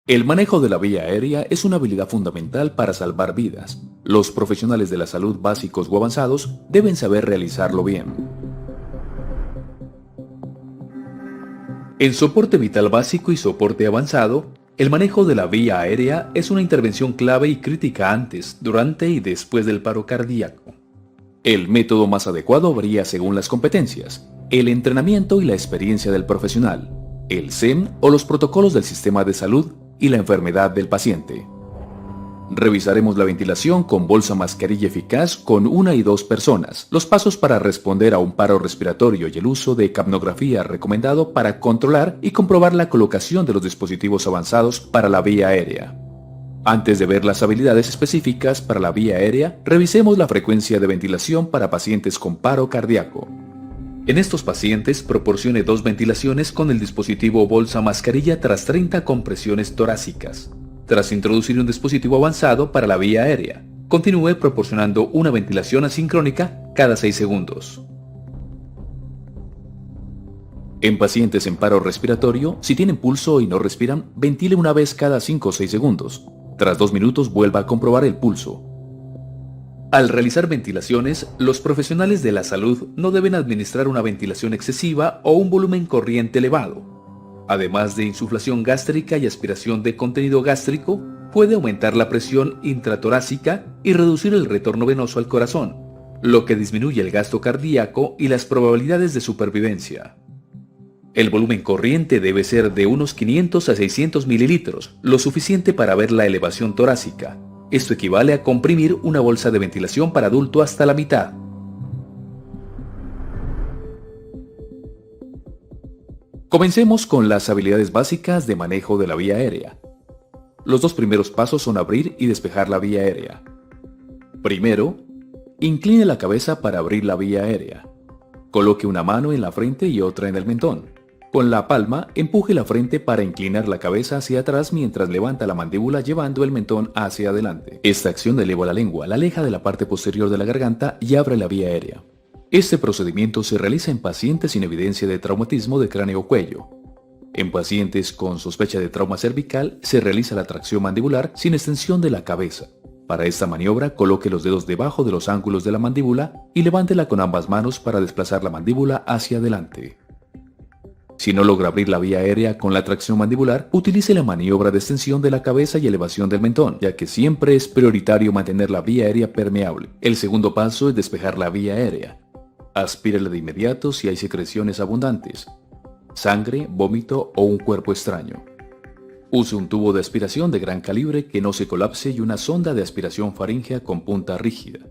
El manejo de la vía aérea es una habilidad fundamental para salvar vidas. Los profesionales de la salud básicos o avanzados deben saber realizarlo bien. En soporte vital básico y soporte avanzado, el manejo de la vía aérea es una intervención clave y crítica antes, durante y después del paro cardíaco. El método más adecuado varía según las competencias, el entrenamiento y la experiencia del profesional, el SEM o los protocolos del sistema de salud y la enfermedad del paciente. Revisaremos la ventilación con bolsa mascarilla eficaz con 1 y 2 personas, los pasos para responder a un paro respiratorio y el uso de capnografía recomendado para controlar y comprobar la colocación de los dispositivos avanzados para la vía aérea. Antes de ver las habilidades específicas para la vía aérea, revisemos la frecuencia de ventilación para pacientes con paro cardíaco. En estos pacientes, proporcione 2 ventilaciones con el dispositivo bolsa mascarilla tras 30 compresiones torácicas. Tras introducir un dispositivo avanzado para la vía aérea, continúe proporcionando una ventilación asincrónica cada 6 segundos. En pacientes en paro respiratorio, si tienen pulso y no respiran, ventile una vez cada 5 o 6 segundos. Tras 2 minutos vuelva a comprobar el pulso. Al realizar ventilaciones, los profesionales de la salud no deben administrar una ventilación excesiva o un volumen corriente elevado. Además de insuflación gástrica y aspiración de contenido gástrico, puede aumentar la presión intratorácica y reducir el retorno venoso al corazón, lo que disminuye el gasto cardíaco y las probabilidades de supervivencia. El volumen corriente debe ser de unos 500 a 600 mililitros, lo suficiente para ver la elevación torácica. Esto equivale a comprimir una bolsa de ventilación para adulto hasta la mitad. Comencemos con las habilidades básicas de manejo de la vía aérea. Los 2 primeros pasos son abrir y despejar la vía aérea. Primero, incline la cabeza para abrir la vía aérea. Coloque una mano en la frente y otra en el mentón. Con la palma, empuje la frente para inclinar la cabeza hacia atrás mientras levanta la mandíbula llevando el mentón hacia adelante. Esta acción eleva la lengua, la aleja de la parte posterior de la garganta y abre la vía aérea. Este procedimiento se realiza en pacientes sin evidencia de traumatismo de cráneo-cuello. En pacientes con sospecha de trauma cervical se realiza la tracción mandibular sin extensión de la cabeza. Para esta maniobra, coloque los dedos debajo de los ángulos de la mandíbula y levántela con ambas manos para desplazar la mandíbula hacia adelante. Si no logra abrir la vía aérea con la tracción mandibular, utilice la maniobra de extensión de la cabeza y elevación del mentón, ya que siempre es prioritario mantener la vía aérea permeable. El segundo paso es despejar la vía aérea. Aspírela de inmediato si hay secreciones abundantes, sangre, vómito o un cuerpo extraño. Use un tubo de aspiración de gran calibre que no se colapse y una sonda de aspiración faríngea con punta rígida.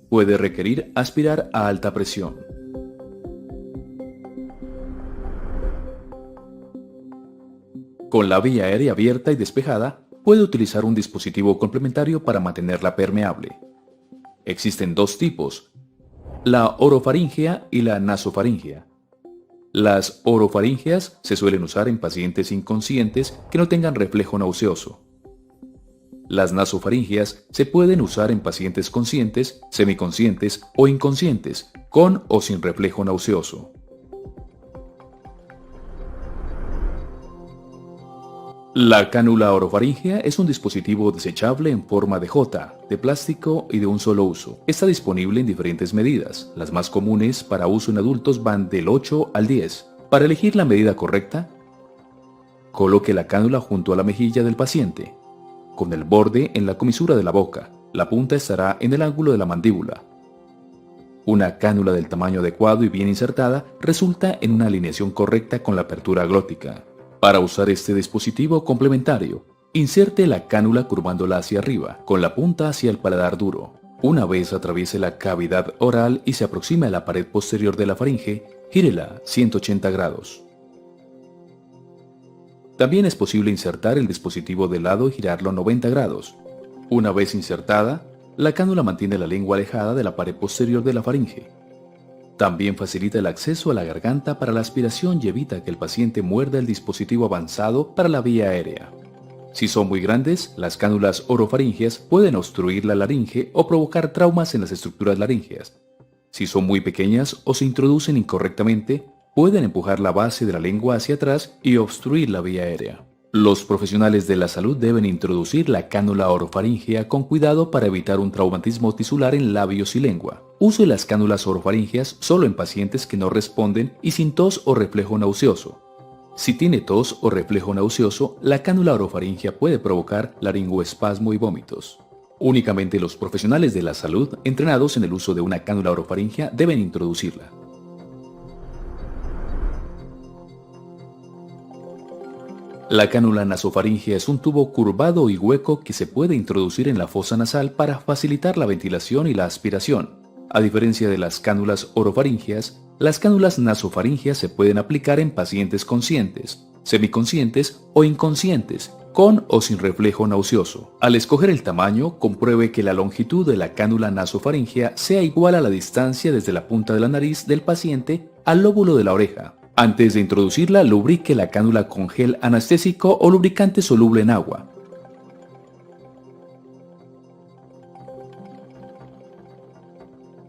Puede requerir aspirar a alta presión. Con la vía aérea abierta y despejada, puede utilizar un dispositivo complementario para mantenerla permeable. Existen 2 tipos, la orofaríngea y la nasofaríngea. Las orofaríngeas se suelen usar en pacientes inconscientes que no tengan reflejo nauseoso. Las nasofaringeas se pueden usar en pacientes conscientes, semiconscientes o inconscientes, con o sin reflejo nauseoso. La cánula orofaríngea es un dispositivo desechable en forma de J, de plástico y de un solo uso. Está disponible en diferentes medidas. Las más comunes para uso en adultos van del 8 al 10. Para elegir la medida correcta, coloque la cánula junto a la mejilla del paciente, con el borde en la comisura de la boca. La punta estará en el ángulo de la mandíbula. Una cánula del tamaño adecuado y bien insertada resulta en una alineación correcta con la apertura glótica. Para usar este dispositivo complementario, inserte la cánula curvándola hacia arriba, con la punta hacia el paladar duro. Una vez atraviese la cavidad oral y se aproxime a la pared posterior de la faringe, gírela 180 grados. También es posible insertar el dispositivo de lado y girarlo 90 grados. Una vez insertada, la cánula mantiene la lengua alejada de la pared posterior de la faringe. También facilita el acceso a la garganta para la aspiración y evita que el paciente muerda el dispositivo avanzado para la vía aérea. Si son muy grandes, las cánulas orofaringeas pueden obstruir la laringe o provocar traumas en las estructuras laríngeas. Si son muy pequeñas o se introducen incorrectamente, pueden empujar la base de la lengua hacia atrás y obstruir la vía aérea. Los profesionales de la salud deben introducir la cánula orofaríngea con cuidado para evitar un traumatismo tisular en labios y lengua. Use las cánulas orofaringeas solo en pacientes que no responden y sin tos o reflejo nauseoso. Si tiene tos o reflejo nauseoso, la cánula orofaríngea puede provocar laringoespasmo y vómitos. Únicamente los profesionales de la salud entrenados en el uso de una cánula orofaríngea deben introducirla. La cánula nasofaríngea es un tubo curvado y hueco que se puede introducir en la fosa nasal para facilitar la ventilación y la aspiración. A diferencia de las cánulas orofaríngeas, las cánulas nasofaríngeas se pueden aplicar en pacientes conscientes, semiconscientes o inconscientes, con o sin reflejo nauseoso. Al escoger el tamaño, compruebe que la longitud de la cánula nasofaríngea sea igual a la distancia desde la punta de la nariz del paciente al lóbulo de la oreja. Antes de introducirla, lubrique la cánula con gel anestésico o lubricante soluble en agua.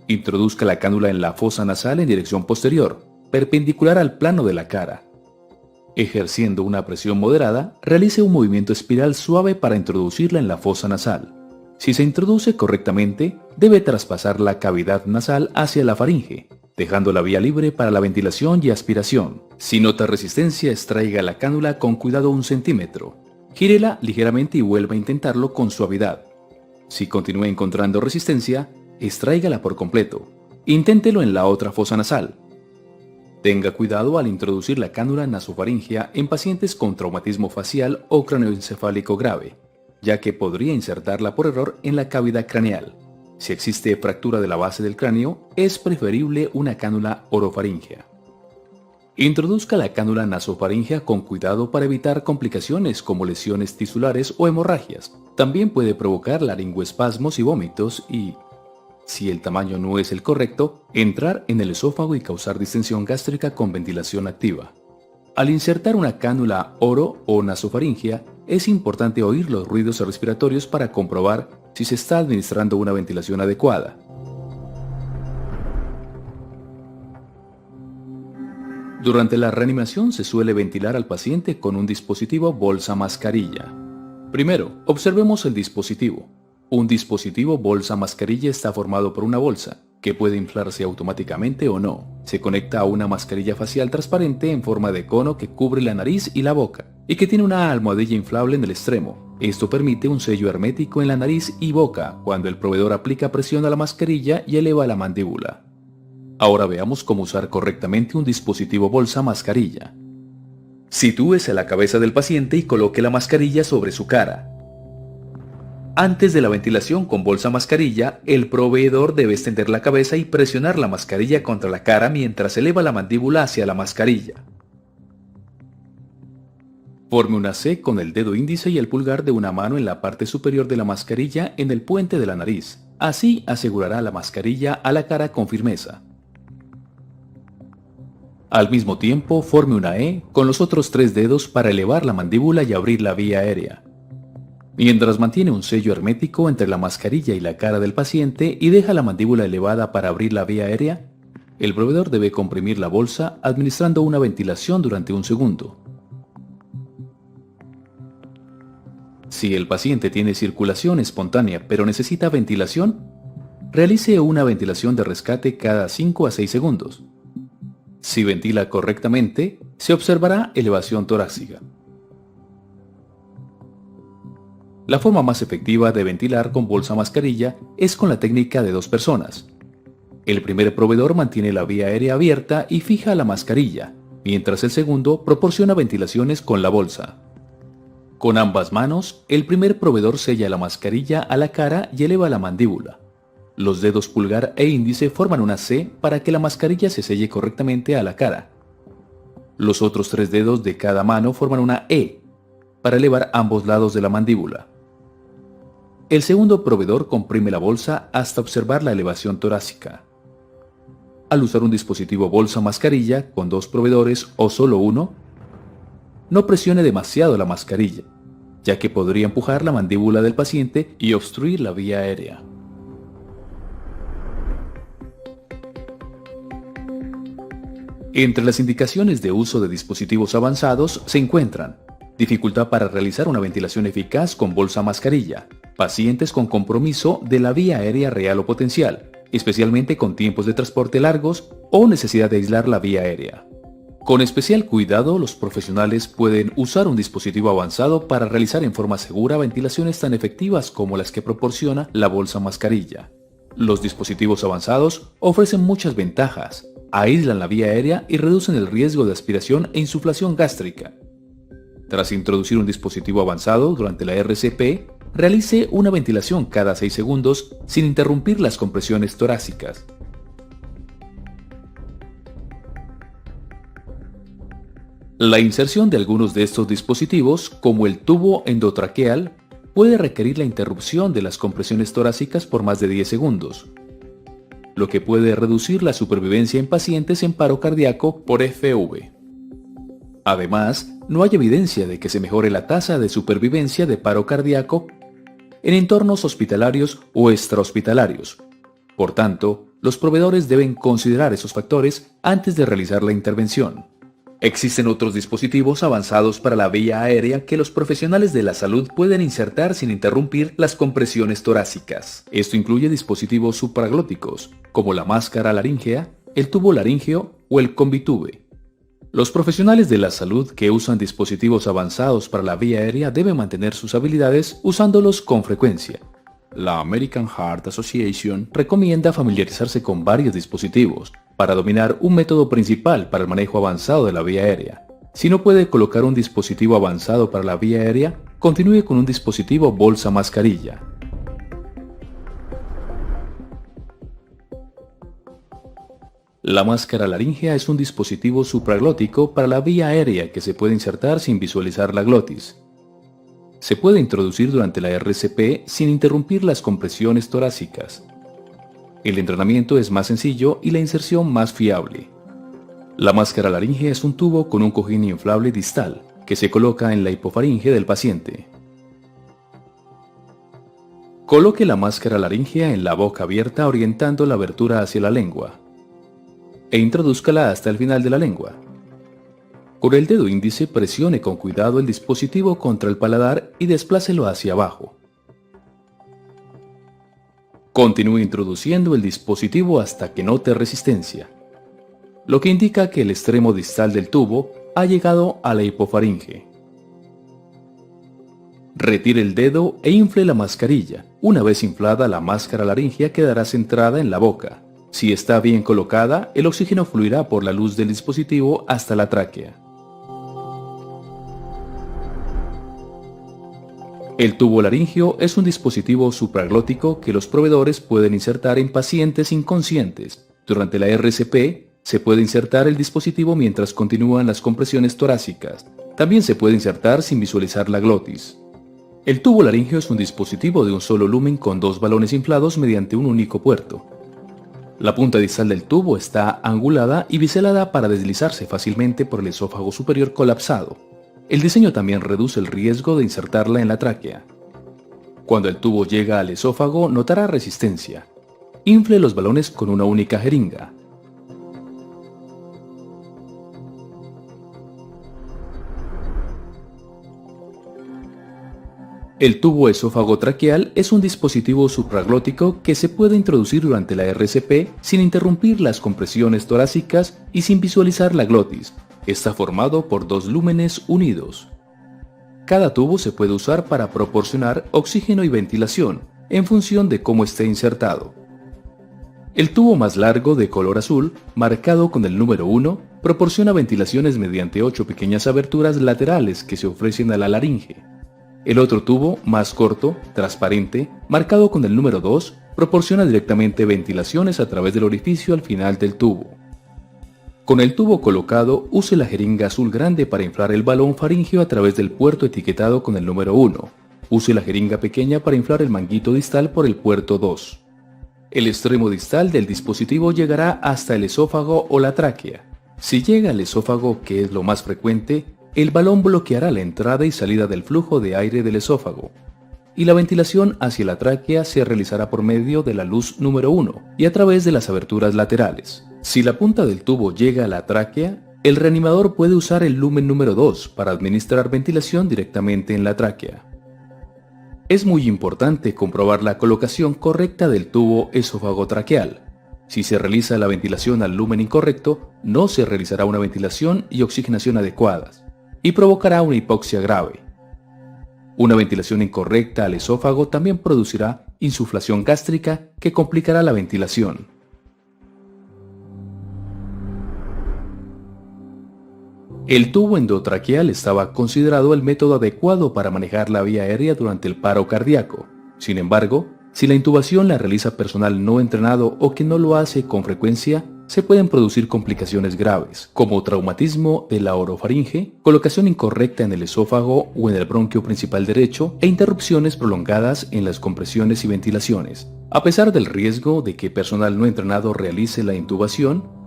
Introduzca la cánula en la fosa nasal en dirección posterior, perpendicular al plano de la cara. Ejerciendo una presión moderada, realice un movimiento espiral suave para introducirla en la fosa nasal. Si se introduce correctamente, debe traspasar la cavidad nasal hacia la faringe, dejando la vía libre para la ventilación y aspiración. Si nota resistencia, extraiga la cánula con cuidado 1 centímetro. Gírela ligeramente y vuelva a intentarlo con suavidad. Si continúa encontrando resistencia, extráigala por completo. Inténtelo en la otra fosa nasal. Tenga cuidado al introducir la cánula nasofaríngea en pacientes con traumatismo facial o cráneoencefálico grave, ya que podría insertarla por error en la cavidad craneal. Si existe fractura de la base del cráneo, es preferible una cánula orofaríngea. Introduzca la cánula nasofaríngea con cuidado para evitar complicaciones como lesiones tisulares o hemorragias. También puede provocar laringoespasmos y vómitos y, si el tamaño no es el correcto, entrar en el esófago y causar distensión gástrica con ventilación activa. Al insertar una cánula oro o nasofaríngea, es importante oír los ruidos respiratorios para comprobar si se está administrando una ventilación adecuada. Durante la reanimación se suele ventilar al paciente con un dispositivo bolsa mascarilla. Primero, observemos el dispositivo. Un dispositivo bolsa mascarilla está formado por una bolsa, que puede inflarse automáticamente o no. Se conecta a una mascarilla facial transparente en forma de cono que cubre la nariz y la boca, y que tiene una almohadilla inflable en el extremo. Esto permite un sello hermético en la nariz y boca cuando el proveedor aplica presión a la mascarilla y eleva la mandíbula. Ahora veamos cómo usar correctamente un dispositivo bolsa mascarilla. Sitúese la cabeza del paciente y coloque la mascarilla sobre su cara. Antes de la ventilación con bolsa mascarilla, el proveedor debe extender la cabeza y presionar la mascarilla contra la cara mientras eleva la mandíbula hacia la mascarilla. Forme una C con el dedo índice y el pulgar de una mano en la parte superior de la mascarilla en el puente de la nariz. Así asegurará la mascarilla a la cara con firmeza. Al mismo tiempo, forme una E con los otros 3 dedos para elevar la mandíbula y abrir la vía aérea. Mientras mantiene un sello hermético entre la mascarilla y la cara del paciente y deja la mandíbula elevada para abrir la vía aérea, el proveedor debe comprimir la bolsa administrando una ventilación durante 1 segundo. Si el paciente tiene circulación espontánea pero necesita ventilación, realice una ventilación de rescate cada 5 a 6 segundos. Si ventila correctamente, se observará elevación torácica. La forma más efectiva de ventilar con bolsa mascarilla es con la técnica de 2 personas. El primer proveedor mantiene la vía aérea abierta y fija la mascarilla, mientras el segundo proporciona ventilaciones con la bolsa. Con ambas manos, el primer proveedor sella la mascarilla a la cara y eleva la mandíbula. Los dedos pulgar e índice forman una C para que la mascarilla se selle correctamente a la cara. Los otros 3 dedos de cada mano forman una E para elevar ambos lados de la mandíbula. El segundo proveedor comprime la bolsa hasta observar la elevación torácica. Al usar un dispositivo bolsa mascarilla con 2 proveedores o solo uno, no presione demasiado la mascarilla, ya que podría empujar la mandíbula del paciente y obstruir la vía aérea. Entre las indicaciones de uso de dispositivos avanzados se encuentran dificultad para realizar una ventilación eficaz con bolsa mascarilla, pacientes con compromiso de la vía aérea real o potencial, especialmente con tiempos de transporte largos o necesidad de aislar la vía aérea. Con especial cuidado, los profesionales pueden usar un dispositivo avanzado para realizar en forma segura ventilaciones tan efectivas como las que proporciona la bolsa mascarilla. Los dispositivos avanzados ofrecen muchas ventajas, aíslan la vía aérea y reducen el riesgo de aspiración e insuflación gástrica. Tras introducir un dispositivo avanzado durante la RCP, realice una ventilación cada 6 segundos sin interrumpir las compresiones torácicas. La inserción de algunos de estos dispositivos, como el tubo endotraqueal, puede requerir la interrupción de las compresiones torácicas por más de 10 segundos, lo que puede reducir la supervivencia en pacientes en paro cardíaco por FV. Además, no hay evidencia de que se mejore la tasa de supervivencia de paro cardíaco en entornos hospitalarios o extrahospitalarios. Por tanto, los proveedores deben considerar esos factores antes de realizar la intervención. Existen otros dispositivos avanzados para la vía aérea que los profesionales de la salud pueden insertar sin interrumpir las compresiones torácicas. Esto incluye dispositivos supraglóticos, como la máscara laríngea, el tubo laríngeo o el combitube. Los profesionales de la salud que usan dispositivos avanzados para la vía aérea deben mantener sus habilidades usándolos con frecuencia. La American Heart Association recomienda familiarizarse con varios dispositivos para dominar un método principal para el manejo avanzado de la vía aérea. Si no puede colocar un dispositivo avanzado para la vía aérea, continúe con un dispositivo bolsa mascarilla. La máscara laríngea es un dispositivo supraglótico para la vía aérea que se puede insertar sin visualizar la glotis. Se puede introducir durante la RCP sin interrumpir las compresiones torácicas. El entrenamiento es más sencillo y la inserción más fiable. La máscara laríngea es un tubo con un cojín inflable distal que se coloca en la hipofaringe del paciente. Coloque la máscara laríngea en la boca abierta orientando la abertura hacia la lengua e introdúzcala hasta el final de la lengua. Con el dedo índice presione con cuidado el dispositivo contra el paladar y desplácelo hacia abajo. Continúe introduciendo el dispositivo hasta que note resistencia, lo que indica que el extremo distal del tubo ha llegado a la hipofaringe. Retire el dedo e infle la mascarilla. Una vez inflada, la máscara laríngea quedará centrada en la boca. Si está bien colocada, el oxígeno fluirá por la luz del dispositivo hasta la tráquea. El tubo laríngeo es un dispositivo supraglótico que los proveedores pueden insertar en pacientes inconscientes. Durante la RCP, se puede insertar el dispositivo mientras continúan las compresiones torácicas. También se puede insertar sin visualizar la glotis. El tubo laríngeo es un dispositivo de un solo lumen con dos balones inflados mediante un único puerto. La punta distal del tubo está angulada y biselada para deslizarse fácilmente por el esófago superior colapsado. El diseño también reduce el riesgo de insertarla en la tráquea. Cuando el tubo llega al esófago, notará resistencia. Infle los balones con una única jeringa. El tubo esófago traqueal es un dispositivo supraglótico que se puede introducir durante la RCP sin interrumpir las compresiones torácicas y sin visualizar la glotis. Está formado por dos lúmenes unidos. Cada tubo se puede usar para proporcionar oxígeno y ventilación en función de cómo esté insertado. El tubo más largo de color azul, marcado con el número 1, proporciona ventilaciones mediante 8 pequeñas aberturas laterales que se ofrecen a la laringe. El otro tubo, más corto, transparente, marcado con el número 2, proporciona directamente ventilaciones a través del orificio al final del tubo. Con el tubo colocado, use la jeringa azul grande para inflar el balón faríngeo a través del puerto etiquetado con el número 1. Use la jeringa pequeña para inflar el manguito distal por el puerto 2. El extremo distal del dispositivo llegará hasta el esófago o la tráquea. Si llega al esófago, que es lo más frecuente, el balón bloqueará la entrada y salida del flujo de aire del esófago, y la ventilación hacia la tráquea se realizará por medio de la luz número 1 y a través de las aberturas laterales. Si la punta del tubo llega a la tráquea, El reanimador puede usar el lumen número 2 para administrar ventilación directamente en la tráquea. Es muy importante comprobar la colocación correcta del tubo esófago-traqueal. Si se realiza la ventilación al lumen incorrecto, no se realizará una ventilación y oxigenación adecuadas, y provocará una hipoxia grave. Una ventilación incorrecta al esófago también producirá insuflación gástrica que complicará la ventilación. El tubo endotraqueal estaba considerado el método adecuado para manejar la vía aérea durante el paro cardíaco. Sin embargo, si la intubación la realiza personal no entrenado o que no lo hace con frecuencia, se pueden producir complicaciones graves, como traumatismo de la orofaringe, colocación incorrecta en el esófago o en el bronquio principal derecho e interrupciones prolongadas en las compresiones y ventilaciones. A pesar del riesgo de que personal no entrenado realice la intubación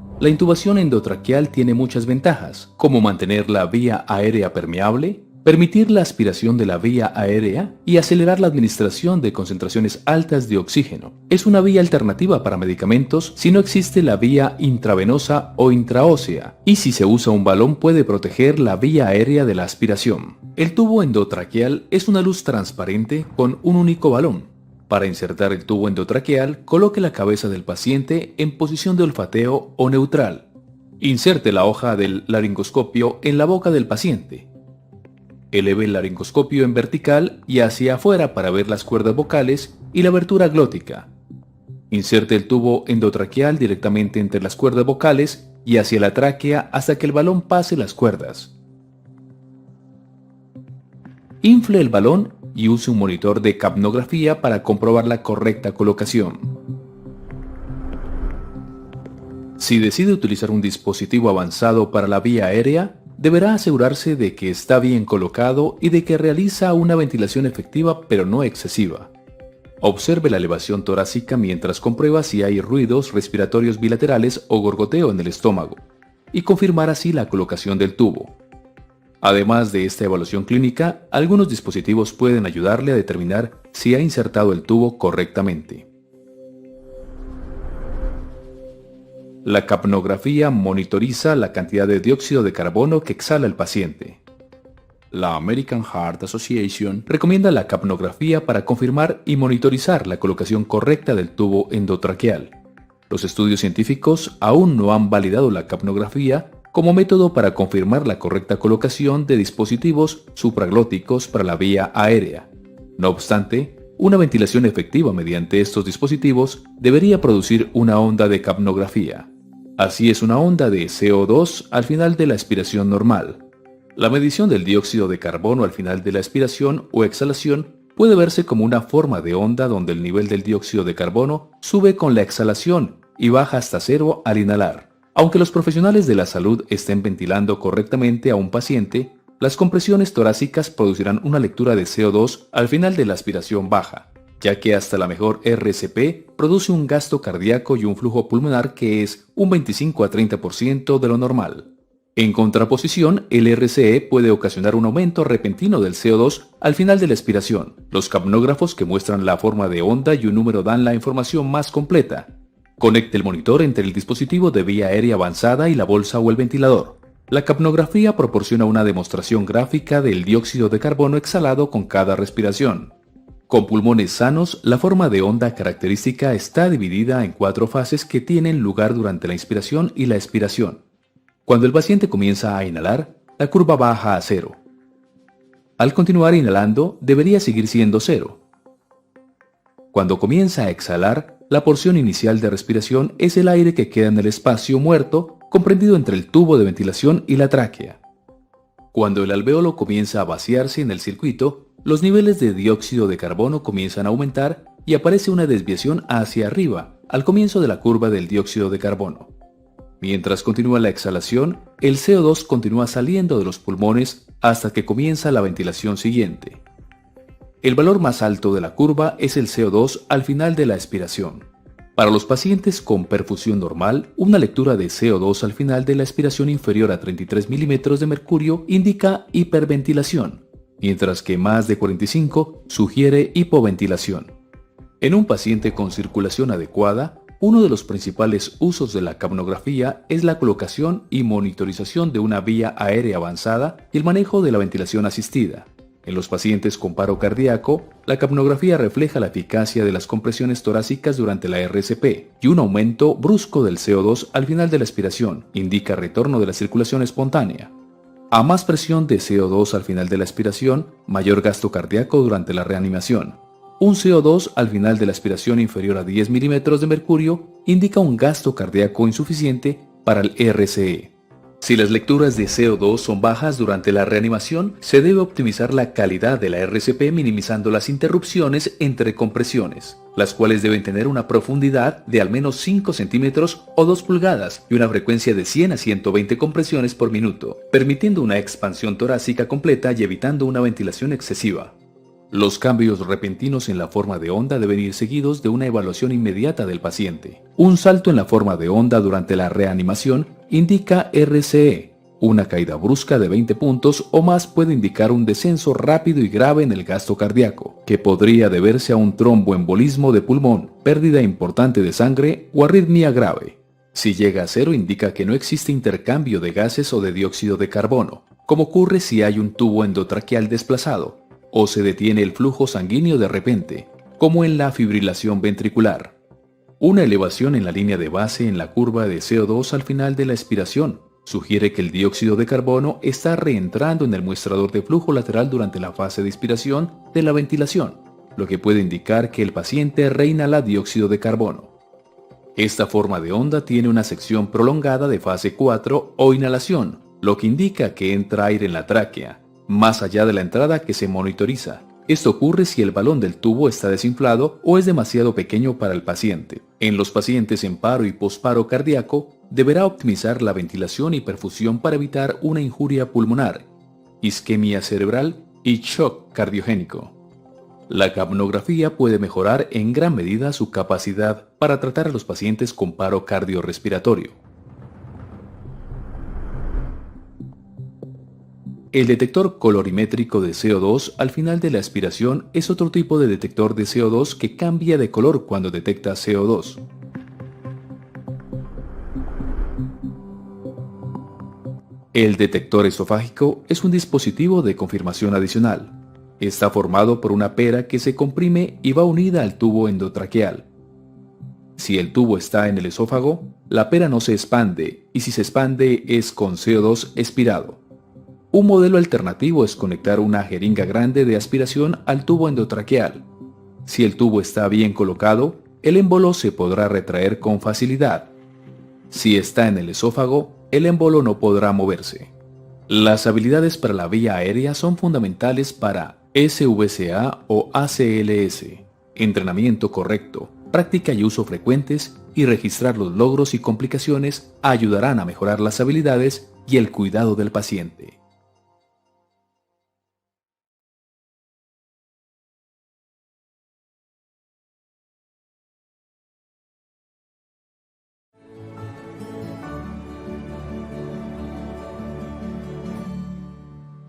endotraqueal tiene muchas ventajas, como mantener la vía aérea permeable, permitir la aspiración de la vía aérea y acelerar la administración de concentraciones altas de oxígeno. Es una vía alternativa para medicamentos si no existe la vía intravenosa o intraósea, y si se usa un balón puede proteger la vía aérea de la aspiración. El tubo endotraqueal es una luz transparente con un único balón. Para insertar el tubo endotraqueal, coloque la cabeza del paciente en posición de olfateo o neutral. Inserte la hoja del laringoscopio en la boca del paciente. Eleve el laringoscopio en vertical y hacia afuera para ver las cuerdas vocales y la abertura glótica. Inserte el tubo endotraqueal directamente entre las cuerdas vocales y hacia la tráquea hasta que el balón pase las cuerdas. Infle el balón y use un monitor de capnografía para comprobar la correcta colocación. Si decide utilizar un dispositivo avanzado para la vía aérea, deberá asegurarse de que está bien colocado y de que realiza una ventilación efectiva pero no excesiva. Observe la elevación torácica mientras comprueba si hay ruidos respiratorios bilaterales o gorgoteo en el estómago, y confirmar así la colocación del tubo. Además de esta evaluación clínica, algunos dispositivos pueden ayudarle a determinar si ha insertado el tubo correctamente. La capnografía monitoriza la cantidad de dióxido de carbono que exhala el paciente. La American Heart Association recomienda la capnografía para confirmar y monitorizar la colocación correcta del tubo endotraqueal. Los estudios científicos aún no han validado la capnografía como método para confirmar la correcta colocación de dispositivos supraglóticos para la vía aérea. No obstante, una ventilación efectiva mediante estos dispositivos debería producir una onda de capnografía. Así es una onda de CO2 al final de la aspiración normal. La medición del dióxido de carbono al final de la aspiración o exhalación puede verse como una forma de onda donde el nivel del dióxido de carbono sube con la exhalación y baja hasta cero al inhalar. Aunque los profesionales de la salud estén ventilando correctamente a un paciente, las compresiones torácicas producirán una lectura de CO2 al final de la aspiración baja, ya que hasta la mejor RCP produce un gasto cardíaco y un flujo pulmonar que es un 25 a 30% de lo normal. En contraposición, el RCE puede ocasionar un aumento repentino del CO2 al final de la expiración. Los capnógrafos que muestran la forma de onda y un número dan la información más completa. Conecte el monitor entre el dispositivo de vía aérea avanzada y la bolsa o el ventilador. La capnografía proporciona una demostración gráfica del dióxido de carbono exhalado con cada respiración. Con pulmones sanos, la forma de onda característica está dividida en 4 fases que tienen lugar durante la inspiración y la expiración. Cuando el paciente comienza a inhalar, la curva baja a 0. Al continuar inhalando, debería seguir siendo 0. Cuando comienza a exhalar, la porción inicial de respiración es el aire que queda en el espacio muerto comprendido entre el tubo de ventilación y la tráquea. Cuando el alvéolo comienza a vaciarse en el circuito, los niveles de dióxido de carbono comienzan a aumentar y aparece una desviación hacia arriba al comienzo de la curva del dióxido de carbono. Mientras continúa la exhalación, el CO2 continúa saliendo de los pulmones hasta que comienza la ventilación siguiente. El valor más alto de la curva es el CO2 al final de la expiración. Para los pacientes con perfusión normal, una lectura de CO2 al final de la expiración inferior a 33 milímetros de mercurio indica hiperventilación, mientras que más de 45 sugiere hipoventilación. En un paciente con circulación adecuada, Uno de los principales usos de la capnografía es la colocación y monitorización de una vía aérea avanzada y el manejo de la ventilación asistida. En los pacientes con paro cardíaco, la capnografía refleja la eficacia de las compresiones torácicas durante la RCP y un aumento brusco del CO2 al final de la expiración indica retorno de la circulación espontánea. A más presión de CO2 al final de la expiración, mayor gasto cardíaco durante la reanimación. Un CO2 al final de la aspiración inferior a 10 milímetros de mercurio indica un gasto cardíaco insuficiente para el RCE. Si las lecturas de CO2 son bajas durante la reanimación, se debe optimizar la calidad de la RCP minimizando las interrupciones entre compresiones, las cuales deben tener una profundidad de al menos 5 centímetros o 2 pulgadas y una frecuencia de 100 a 120 compresiones por minuto, permitiendo una expansión torácica completa y evitando una ventilación excesiva. Los cambios repentinos en la forma de onda deben ir seguidos de una evaluación inmediata del paciente. Un salto en la forma de onda durante la reanimación indica RCE. Una caída brusca de 20 puntos o más puede indicar un descenso rápido y grave en el gasto cardíaco, que podría deberse a un tromboembolismo de pulmón, pérdida importante de sangre o arritmia grave. Si llega a cero indica que no existe intercambio de gases o de dióxido de carbono, como ocurre si hay un tubo endotraqueal desplazado, o se detiene el flujo sanguíneo de repente, como en la fibrilación ventricular. Una elevación en la línea de base en la curva de CO2 al final de la expiración sugiere que el dióxido de carbono está reentrando en el muestrador de flujo lateral durante la fase de inspiración de la ventilación, lo que puede indicar que el paciente reinhala dióxido de carbono. Esta forma de onda tiene una sección prolongada de fase 4 o inhalación, lo que indica que entra aire en la tráquea, más allá de la entrada que se monitoriza. Esto ocurre si el balón del tubo está desinflado o es demasiado pequeño para el paciente. En los pacientes en paro y posparo cardíaco, deberá optimizar la ventilación y perfusión para evitar una injuria pulmonar, isquemia cerebral y shock cardiogénico. La capnografía puede mejorar en gran medida su capacidad para tratar a los pacientes con paro cardiorrespiratorio. El detector colorimétrico de CO2 al final de la aspiración es otro tipo de detector de CO2 que cambia de color cuando detecta CO2. El detector esofágico es un dispositivo de confirmación adicional. Está formado por una pera que se comprime y va unida al tubo endotraqueal. Si el tubo está en el esófago, la pera no se expande y si se expande es con CO2 expirado. Un modelo alternativo es conectar una jeringa grande de aspiración al tubo endotraqueal. Si el tubo está bien colocado, el émbolo se podrá retraer con facilidad. Si está en el esófago, el émbolo no podrá moverse. Las habilidades para la vía aérea son fundamentales para SVCA o ACLS. Entrenamiento correcto, práctica y uso frecuentes y registrar los logros y complicaciones ayudarán a mejorar las habilidades y el cuidado del paciente.